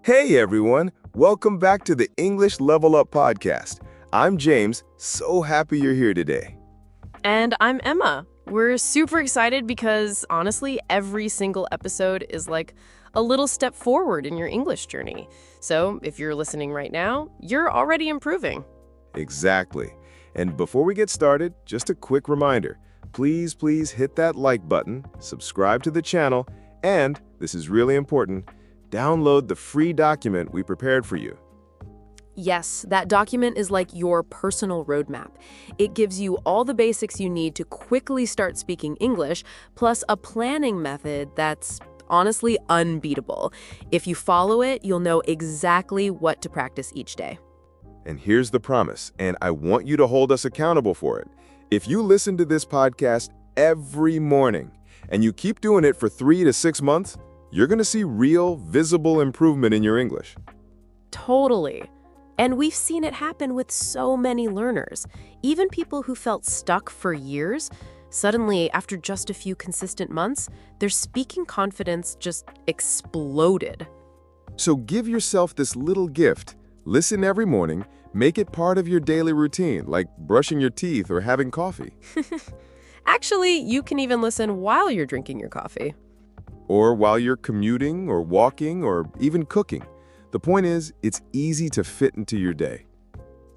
Hey everyone, welcome back to the English Level Up podcast. I'm James, so happy you're here today. And I'm Emma. We're super excited because, honestly, every single episode is like a little step forward in your English journey. So if you're listening right now, you're already improving. Exactly. And before we get started, just a quick reminder. Please hit that like button, subscribe to the channel, and, this is really important, download the free document we prepared for you. Yes, that document is like your personal roadmap. It gives you all the basics you need to quickly start speaking English, plus a planning method that's honestly unbeatable. If you follow it, you'll know exactly what to practice each day. And here's the promise, and I want you to hold us accountable for it. If you listen to this podcast every morning, and you keep doing it for 3 to 6 months, you're going to see real, visible improvement in your English. Totally. And we've seen it happen with so many learners. Even people who felt stuck for years, suddenly, after just a few consistent months, their speaking confidence just exploded. So give yourself this little gift. Listen every morning, make it part of your daily routine, like brushing your teeth or having coffee. Actually, you can even listen while you're drinking your coffee. Or while you're commuting or walking or even cooking. The point is, it's easy to fit into your day.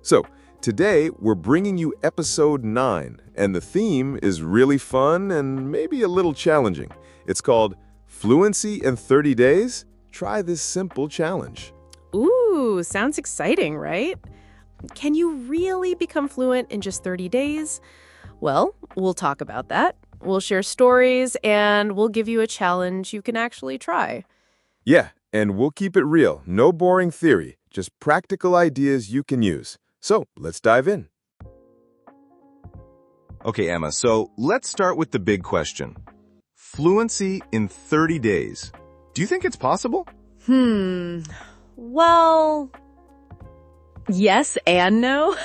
So, today we're bringing you episode 9, and the theme is really fun and maybe a little challenging. It's called Fluency in 30 Days. Try this simple challenge. Ooh, sounds exciting, right? Can you really become fluent in just 30 days? Well, we'll talk about that. We'll share stories, and we'll give you a challenge you can actually try. Yeah, and we'll keep it real. No boring theory, just practical ideas you can use. So, let's dive in. Okay, Emma, so let's start with the big question. Fluency in 30 days. Do you think it's possible? Well, yes and no.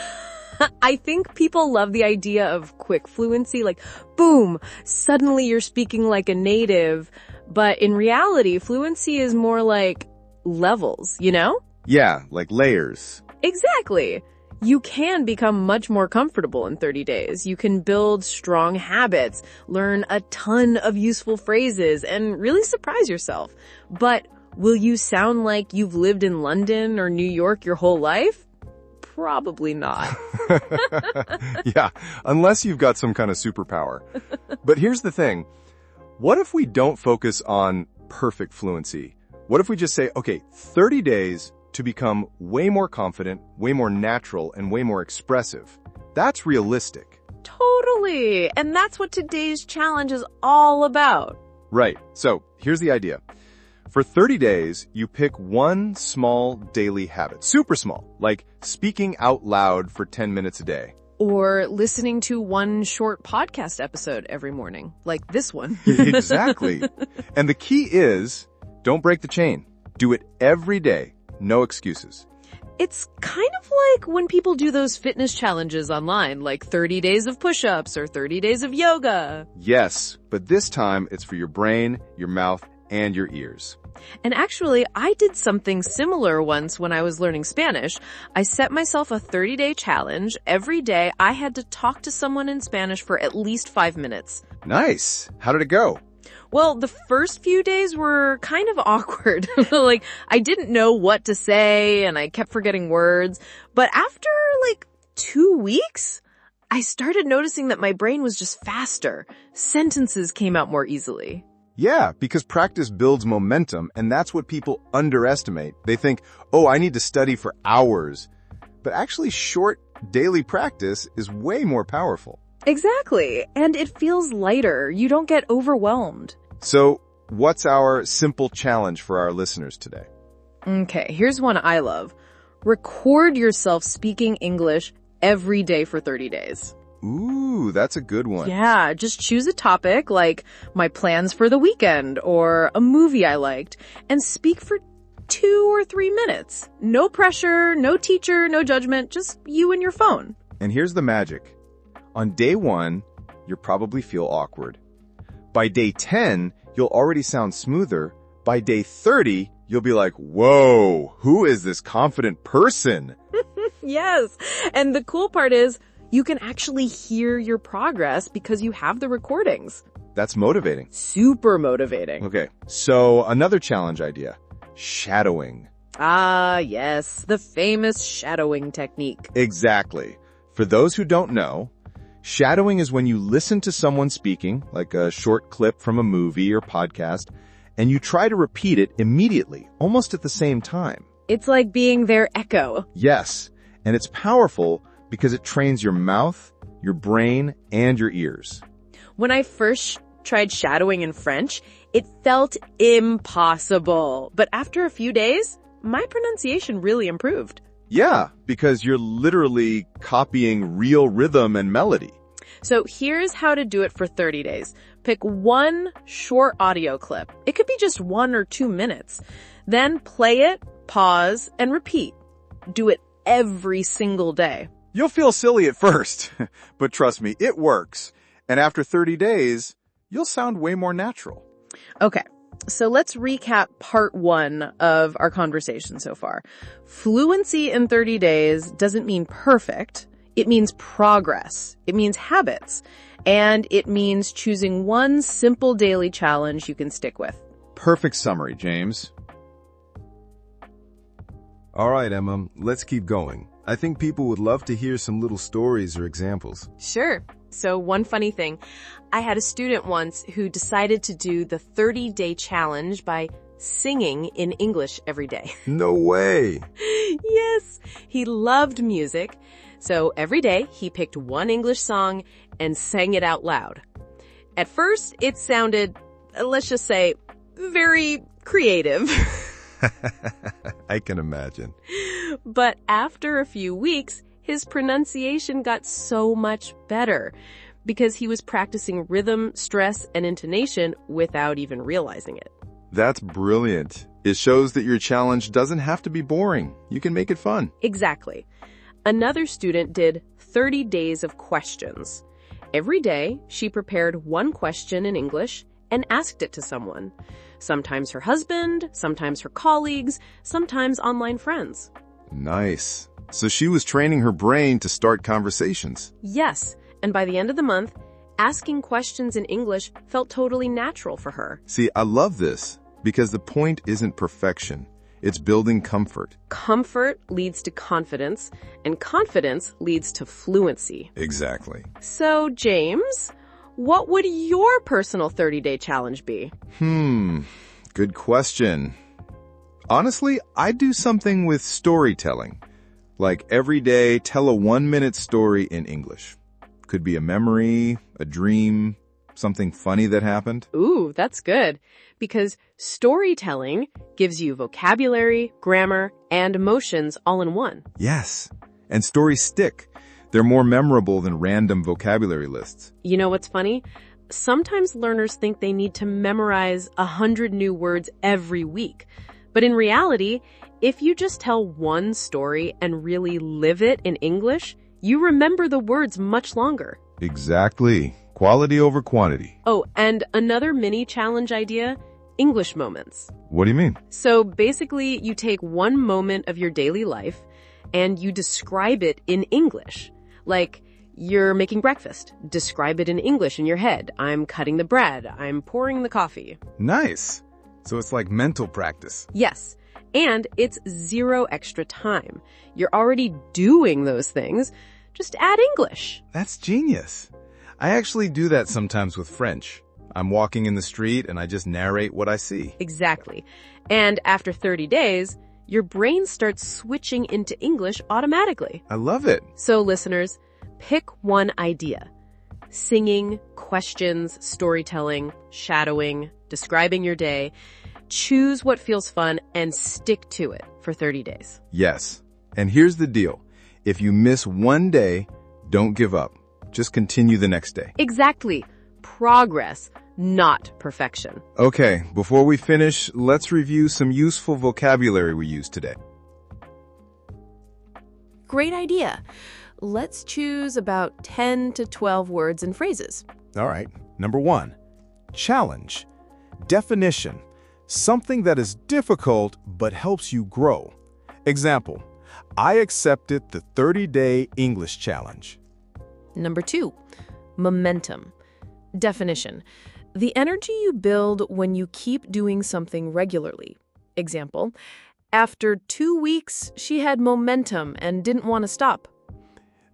I think people love the idea of quick fluency, like, boom, suddenly you're speaking like a native. But in reality, fluency is more like levels, you know? Yeah, like layers. Exactly. You can become much more comfortable in 30 days. You can build strong habits, learn a ton of useful phrases, and really surprise yourself. But will you sound like you've lived in London or New York your whole life? Probably not. Yeah, unless you've got some kind of superpower. But here's the thing. What if we don't focus on perfect fluency? What if we just say, okay, 30 days to become way more confident, way more natural, and way more expressive? That's realistic. Totally. And that's what today's challenge is all about. Right. So here's the idea. For 30 days, you pick one small daily habit, super small, like speaking out loud for 10 minutes a day. Or listening to one short podcast episode every morning, like this one. Exactly. And the key is, don't break the chain. Do it every day. No excuses. It's kind of like when people do those fitness challenges online, like 30 days of push-ups or 30 days of yoga. Yes, but this time it's for your brain, your mouth, and your ears. And actually, I did something similar once when I was learning Spanish. I set myself a 30-day challenge. Every day, I had to talk to someone in Spanish for at least 5 minutes. Nice. How did it go? Well, the first few days were kind of awkward. Like, I didn't know what to say, and I kept forgetting words. But after, 2 weeks, I started noticing that my brain was just faster. Sentences came out more easily. Yeah, because practice builds momentum, and that's what people underestimate. They think, oh, I need to study for hours. But actually, short daily practice is way more powerful. Exactly. And it feels lighter. You don't get overwhelmed. So, what's our simple challenge for our listeners today? Okay, here's one I love. Record yourself speaking English every day for 30 days. Ooh, that's a good one. Yeah, just choose a topic like my plans for the weekend or a movie I liked and speak for 2 or 3 minutes. No pressure, no teacher, no judgment, just you and your phone. And here's the magic. On day 1, you'll probably feel awkward. By day 10, you'll already sound smoother, By day 30, you'll be like, whoa, who is this confident person? Yes. And the cool part is you can actually hear your progress because you have the recordings. That's motivating. Super motivating. Okay, so another challenge idea, shadowing. Ah, yes, the famous shadowing technique. Exactly. For those who don't know, shadowing is when you listen to someone speaking, like a short clip from a movie or podcast, and you try to repeat it immediately, almost at the same time. It's like being their echo. Yes, and it's powerful because it trains your mouth, your brain, and your ears. When I first tried shadowing in French, it felt impossible. But after a few days, my pronunciation really improved. Yeah, because you're literally copying real rhythm and melody. So here's how to do it for 30 days. Pick one short audio clip. It could be just 1 or 2 minutes. Then play it, pause, and repeat. Do it every single day. You'll feel silly at first, but trust me, it works. And after 30 days, you'll sound way more natural. Okay, so let's recap part 1 of our conversation so far. Fluency in 30 days doesn't mean perfect. It means progress. It means habits. And it means choosing one simple daily challenge you can stick with. Perfect summary, James. All right, Emma, let's keep going. I think people would love to hear some little stories or examples. Sure. So one funny thing, I had a student once who decided to do the 30-day challenge by singing in English every day. No way! Yes, he loved music. So every day he picked one English song and sang it out loud. At first, it sounded, let's just say, very creative. I can imagine. But after a few weeks, his pronunciation got so much better because he was practicing rhythm, stress, and intonation without even realizing it. That's brilliant. It shows that your challenge doesn't have to be boring. You can make it fun. Exactly. Another student did 30 days of questions. Every day, she prepared one question in English and asked it to someone. Sometimes her husband, sometimes her colleagues, sometimes online friends. Nice. So she was training her brain to start conversations. Yes, and by the end of the month, asking questions in English felt totally natural for her. See, I love this because the point isn't perfection. It's building comfort. Comfort leads to confidence, and confidence leads to fluency. Exactly. So, James, what would your personal 30-day challenge be? Good question. Honestly, I'd do something with storytelling. Like every day, tell a 1-minute story in English. Could be a memory, a dream, something funny that happened. Ooh, that's good. Because storytelling gives you vocabulary, grammar, and emotions all in one. Yes. And stories stick. They're more memorable than random vocabulary lists. You know what's funny? Sometimes learners think they need to memorize 100 new words every week. But in reality, if you just tell one story and really live it in English, you remember the words much longer. Exactly. Quality over quantity. Oh, and another mini challenge idea, English moments. What do you mean? So basically, you take one moment of your daily life and you describe it in English. Like, you're making breakfast. Describe it in English in your head. I'm cutting the bread. I'm pouring the coffee. Nice. So it's like mental practice. Yes. And it's 0 extra time. You're already doing those things. Just add English. That's genius. I actually do that sometimes with French. I'm walking in the street and I just narrate what I see. Exactly. And after 30 days, your brain starts switching into English automatically. I love it. So listeners, pick one idea. Singing, questions, storytelling, shadowing, describing your day. Choose what feels fun and stick to it for 30 days. Yes. And here's the deal. If you miss one day, don't give up. Just continue the next day. Exactly. Progress, not perfection. Okay, before we finish, let's review some useful vocabulary we used today. Great idea. Let's choose about 10 to 12 words and phrases. All right. Number 1, challenge. Definition. something that is difficult but helps you grow. Example, I accepted the 30-day English challenge. Number 2, momentum. Definition: the energy you build when you keep doing something regularly. Example, after 2 weeks, she had momentum and didn't want to stop.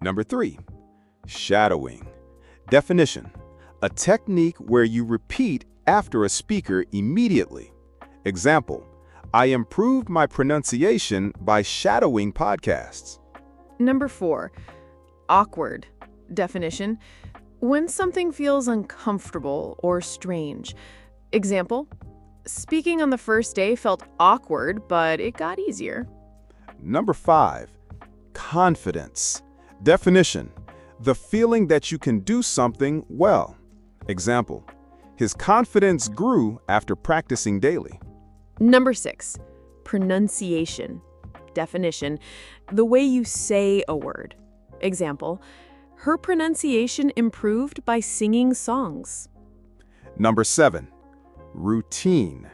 Number 3, shadowing. Definition: a technique where you repeat after a speaker immediately. Example, I improved my pronunciation by shadowing podcasts. Number 4, awkward. Definition: when something feels uncomfortable or strange. Example, speaking on the first day felt awkward, but it got easier. Number 5, confidence. Definition: the feeling that you can do something well. Example, his confidence grew after practicing daily. Number 6, pronunciation. Definition: the way you say a word. Example, her pronunciation improved by singing songs. Number 7, routine.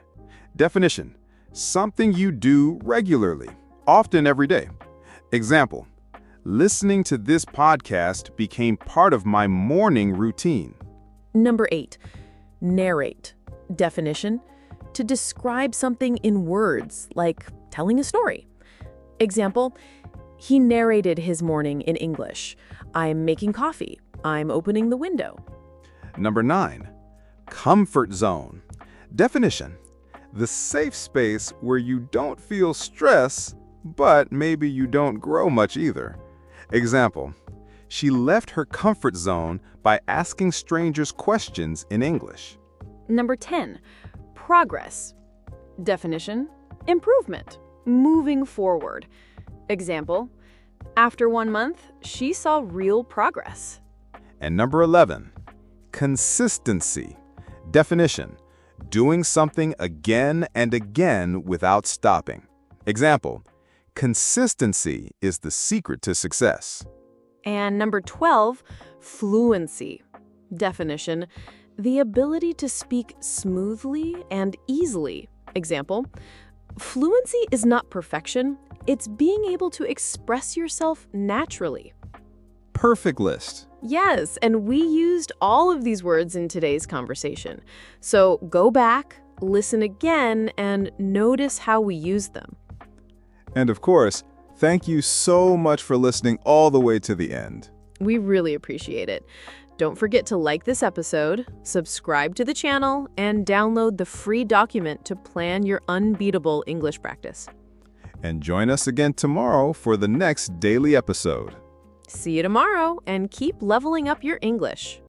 Definition: something you do regularly, often every day. Example, listening to this podcast became part of my morning routine. Number 8, narrate. Definition: to describe something in words, like telling a story. Example, he narrated his morning in English. I'm making coffee. I'm opening the window. Number 9, comfort zone. Definition: the safe space where you don't feel stress, but maybe you don't grow much either. Example, she left her comfort zone by asking strangers questions in English. Number 10, progress. Definition: improvement, moving forward. Example, after 1 month, she saw real progress. And number 11, consistency. Definition: doing something again and again without stopping. Example, consistency is the secret to success. And number 12, fluency. Definition: the ability to speak smoothly and easily. Example, fluency is not perfection, it's being able to express yourself naturally. Perfect list. Yes, and we used all of these words in today's conversation. So go back, listen again, and notice how we use them. And of course, thank you so much for listening all the way to the end. We really appreciate it. Don't forget to like this episode, subscribe to the channel, and download the free document to plan your unbeatable English practice. And join us again tomorrow for the next daily episode. See you tomorrow, and keep leveling up your English.